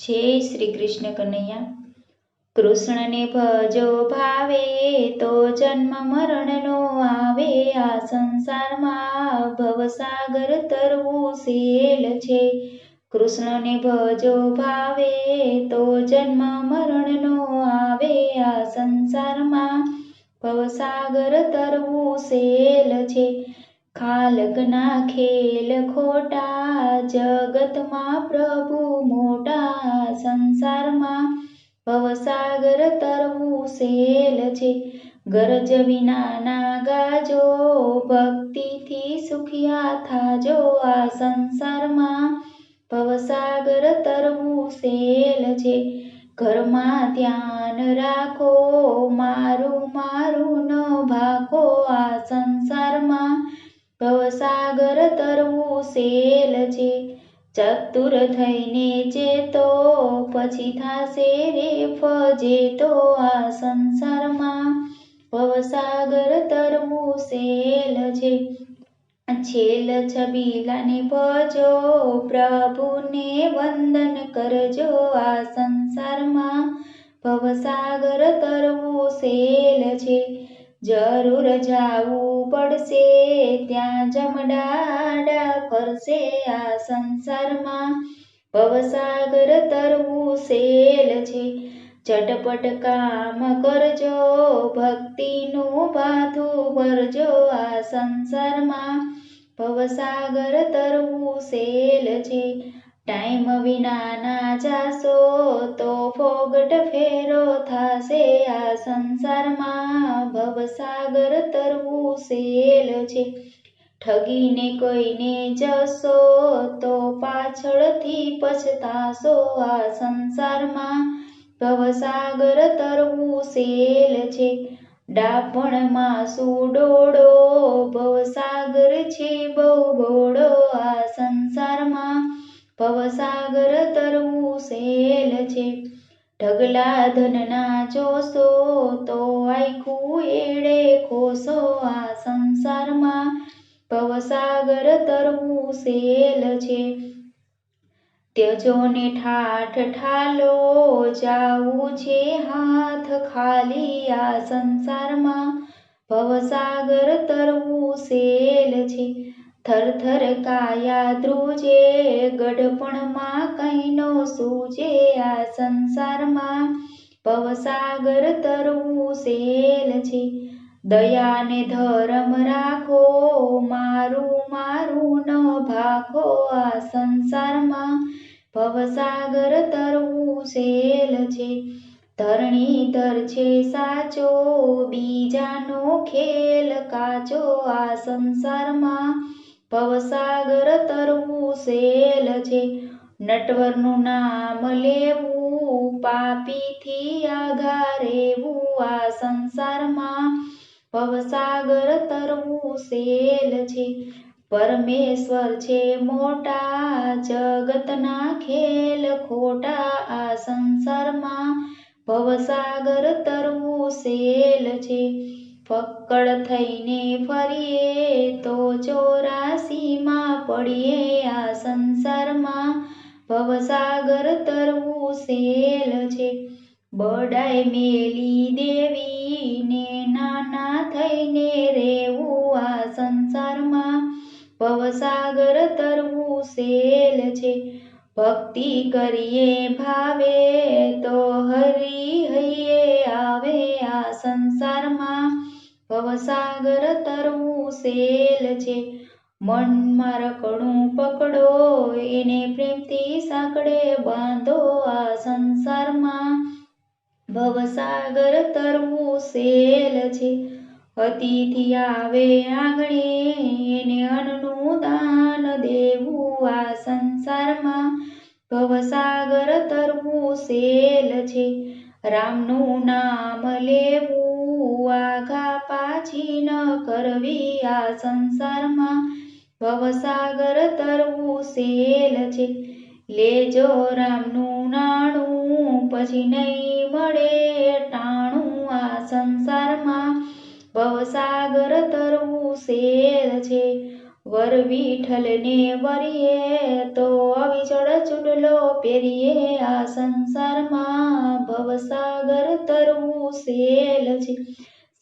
જય શ્રી કૃષ્ણ કનૈયા। કૃષ્ણને ભજો ભાવે તો જન્મ મરણનો આવે। આ સંસારમાં ભવસાગર તરવું સેલ છે। કૃષ્ણને ભજો ભાવે તો જન્મ મરણનો આવે। આ સંસારમાં ભવસાગર તરવું સેલ છે। ખાલકના ખેલ ખોટા જગતમાં પ્રભુ મોટા। સંસારમાં ભવસાગર તરવું સેલ છે। ગરજ વિના ના ગાજો ભક્તિથી સુખિયા થાજો। આ સંસારમાં ભવસાગર તરવું સેલ છે। ઘરમાં ધ્યાન રાખો મારું મારું ન ભાખો। આ સંસારમાં ભવસાગર તરવું સેલ છે। ચતુર થઈને ચેતો પછી થાશે રે ફજેતો। આ સંસારમાં ભવસાગર તરવું સેલ છે। છેલ છબીલાને ભજો પ્રભુને વંદન કરજો। આ સંસારમાં ભવસાગર તરવું સેલ છે। જરૂર જાવું પડશે ત્યાં જમડાડા ફરશે। આ સંસારમાં ભવસાગર તરવું સેલ છે। ઝટપટ કામ કરજો ભક્તિનું ભાથું ભરજો। આ સંસારમાં ભવસાગર તરવું સેલ છે। ટાઈમ વિના ના જાશો તો ફોગટ ફેરો થાશે। આ સંસારમાં ભવસાગર તરવું સેલ છે। ઠગીને કોઈને જશો તો પાછળથી પછતાશો। આ સંસારમાં ભવસાગર તરવું સેલ છે। ડાપણમાં સુડોળો ભવસાગર છે બહુ બોળો। આ સંસારમાં ભવસાગર તરવું સેલ છે। ઢગલા ધનના જોશો તો આખું એડે ખોશો। આ સંસારમાં ભવસાગર તરવું સેલ છે। ત્યજો ને ઠાઠ ઠાલો જાવું છે હાથ ખાલી। આ સંસારમાં ભવસાગર તરવું સેલ છે। થરથર કાયા ધ્રુજે ગઢપણમાં કઈ નો સૂજે। આ સંસારમાં ભવસાગર તરવું સેલ છે। દયાને ધર્મ રાખો મારું મારું ન ભાખો। આ સંસારમાં ભવસાગર તરવું સેલ છે। ધરણીધર છે સાચો બીજાનો ખેલ કાચો। આ સંસારમાં ભવસાગર તરવું સેલ છે। નટવરનું નામ લેવું પાપીથી આઘા રહેવું। આ સંસારમાં ભવસાગર તરવું સેલ છે। પરમેશ્વર છે મોટા જગતના ખેલ ખોટા। આ સંસારમાં ભવસાગર તરવું સેલ છે। ફક્કડ થઈને ફરીએ તો 84માં પડીએ। આ સંસારમાં ભવસાગર તરવું સેલ છે। બડાઈ મેલી દેવી ને નાના થઈને રહેવું। આ સંસારમાં ભવસાગર તરવું સેલ છે। ભક્તિ કરીએ ભાવે તો હરી હૈયે આવે। આ સંસારમાં ભવસાગર તરવું સેલ છે। મનમાં રકડું પકડો એને પ્રેમથી સાંકળે બાંધો। આ સંસારમાં ભવસાગર તરવું સેલ છે। અતિથિ આવે આંગણે એને અન્નનું દાન દેવું। આ સંસારમાં ભવસાગર તરવું સેલ છે। રામનું નામ લેવું આઘા પાછી ન કરવી। આ સંસારમાં ભવસાગર તરવું સેલ છે। લેજો રામનું નાણું પછી નહીં મળે ટાણું। આ સંસારમાં ભવસાગર તરવું સેલ છે। વર વિઠ્ઠલને વરીએ તો અવિચળ ચૂડલો પહેરીએ આ સંસારમાં ભવસાગર તરવું સેલ છે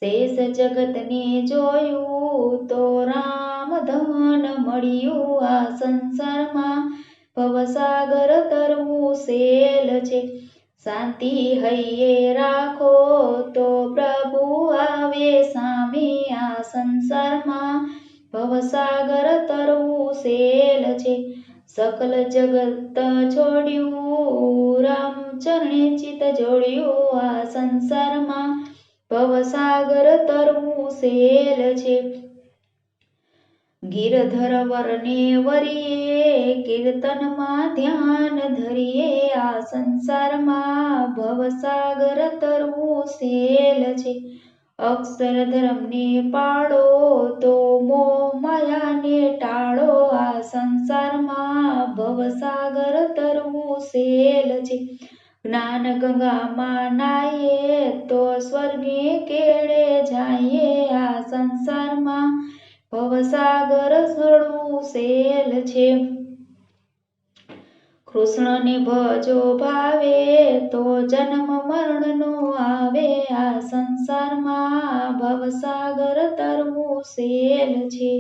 શેષ જગતને જોયું તો રામ ધન મળ્યું આ સંસારમાં ભવસાગર તરવું સેલ છે શાંતિ હૈયે રાખો તો પ્રભુ આવે સામે આ સંસારમાં ભવસાગર તરવું સેલ છે સકલ જગત છોડ્યું રામચરણે ચિત જોડ્યું આ સંસારમાં ભવસાગર તરવું સેલ છે ગિરધર વરને વરીએ કીર્તનમાં ધ્યાન ધરીએ આ સંસારમાં ભવસાગર તરવું સેલ છે અક્ષરધર્મને પાળો તો મોહ માયાને ટાળો આ સંસારમાં ભવસાગર તરવું સેલ છે જ્ઞાન ગંગામાં નાઈએ તો સ્વર્ગે કેળે જાઈએ આ સંસારમાં ભવસાગર સળવું સેલ છે કૃષ્ણને ભજો ભાવે તો જન્મ મરણનો આવે આ સંસારમાં ભવસાગર તરવું સેલ છે।